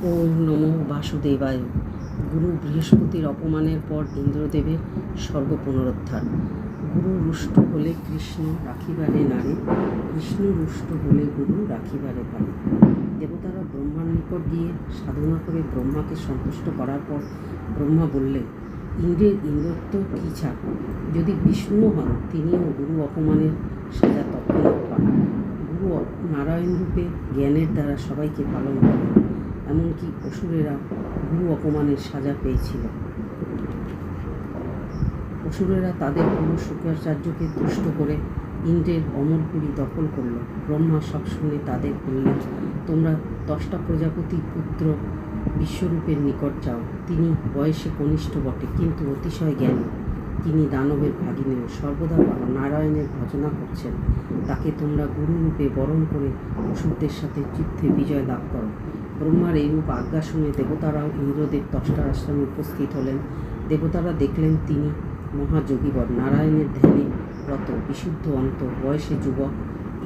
ওম নমো বাসুদেবায়। গুরু বৃহস্পতির অপমানের পর ইন্দ্রদেবের স্বর্গ পুনরুদ্ধার। গুরু রুষ্ট হলে কৃষ্ণ রাখিবারে নারে, কৃষ্ণ রুষ্ট হলে গুরু রাখিবারে পারে। দেবতারা ব্রহ্মার নিকট গিয়ে সাধনা করে ব্রহ্মাকে সন্তুষ্ট করার পর ব্রহ্মা বললেন, ইন্দ্রের ইন্দ্রত্ব কী ছাড়, যদি বিষ্ণুও হন তিনিও গুরু অপমানের সাজা তৎক্ষণাৎ পান। গুরু নারায়ণ রূপে জ্ঞানের দ্বারা সবাইকে পালন করেন, এমনকি অসুরেরা গুরু অপমানের সাজা পেয়েছিল। অসুরেরা তাদের গুরু শুক্রাচার্যকে তুষ্ট করে ইন্দ্রের অমরপুরী দখল করল। ব্রহ্মা সব শুনে তাদের বললেন, তোমরা 10টা প্রজাপতি পুত্র বিশ্বরূপের নিকট যাও। তিনি বয়সে কনিষ্ঠ বটে, কিন্তু অতিশয় জ্ঞানী। তিনি দানবের ভাগিনেও সর্বদা নারায়ণের ভজনা করছেন। তাকে তোমরা গুরুরূপে বরণ করে অসুরদের সাথে যুদ্ধে বিজয় লাভ করো। ব্রহ্মার এইরূপ আজ্ঞা শুনে দেবতারাও ইন্দ্রদেব ত্বষ্টার আশ্রমে উপস্থিত হলেন। দেবতারা দেখলেন তিনি মহাযোগীবর, নারায়ণের ধ্যানে রত, বিশুদ্ধ অন্তর, বয়সে যুবক।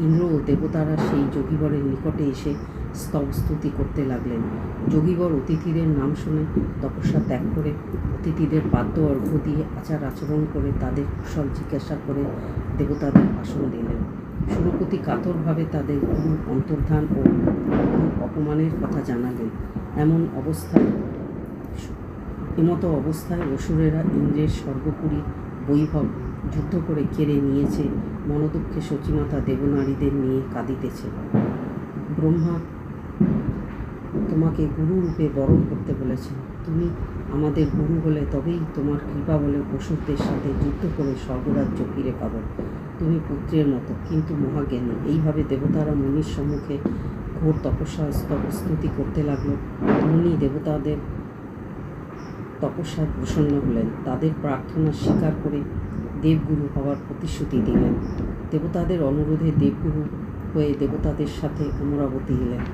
ইন্দ্র ও দেবতারা সেই যোগীবরের নিকটে এসে স্তবস্তুতি করতে লাগলেন। যোগীবর অতিথিদের নাম শুনে তপস্যা ত্যাগ করে অতিথিদের পাদ্য অর্ঘ্য দিয়ে আচার আচরণ করে তাদের কুশল জিজ্ঞাসা করে দেবতাদের ভাষণ দিলেন। সুরপতি কাতরভাবে তাদের গুরু অন্তর্ধান ও গুরু অপমানের কথা জানালেন। এমতো অবস্থায় অসুরেরা ইন্দ্রের সর্বোপরি বৈভব যুদ্ধ করে কেড়ে নিয়েছে। মনোদুঃখে সচিমাতা দেবনারীদের নিয়ে কাঁদিতেছে। ব্রহ্মা তোমাকে গুরু রূপে বরণ করতে বলেছেন। তুমি আমাদের গুরু হলে তবেই তোমার কৃপা বলে অসুরদের সাথে যুদ্ধ করে স্বর্গরাজ্য ফিরে পাব। তুমি পুত্রের মতো, কিন্তু মহাজ্ঞানী। এইভাবে দেবতারা মুনির সম্মুখে ঘোর তপস্যা স্তুতি করতে লাগলো। মুনি দেবতাদের তপস্যায় প্রসন্ন হলেন। তাদের প্রার্থনা স্বীকার করে দেবগুরু হওয়ার প্রতিশ্রুতি দিলেন। দেবতাদের অনুরোধে দেবগুরু হয়ে দেবতাদের সাথে অমরাবতী এলেন।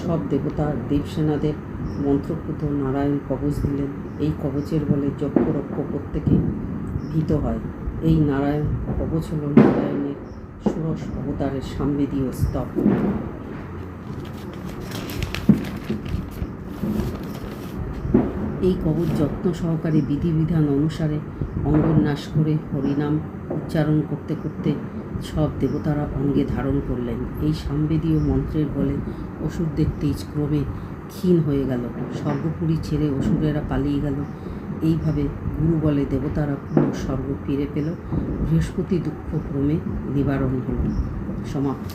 সব দেবতার দেবসেনাদের মন্ত্রপুত নারায়ণ কবচ দিলেন। এই কবচের বলে যক্ষরক্ষ প্রত্যেকে ভীত হয়। এই নারায়ণ কবচ হল নারায়ণের ষোড়শ অবতারের সামবেদীয় স্তব। এই কবচ যত্ন সহকারে বিধিবিধান অনুসারে অঙ্গন্যাস করে হরিনাম উচ্চারণ করতে করতে সব দেবতারা অঙ্গে ধারণ করলেন। এই সামবেদীয় মন্ত্রের বলে অসুরদের তেজ ক্রমে ক্ষীণ হয়ে গেল। স্বর্গপুরী ছেড়ে অসুরেরা পালিয়ে গেল। এইভাবে গুরু বলে দেবতারা পুরো স্বর্গ ফিরে পেল। বৃহস্পতি দুঃখ ক্রমে নিবারণ হল। সমাপ্ত।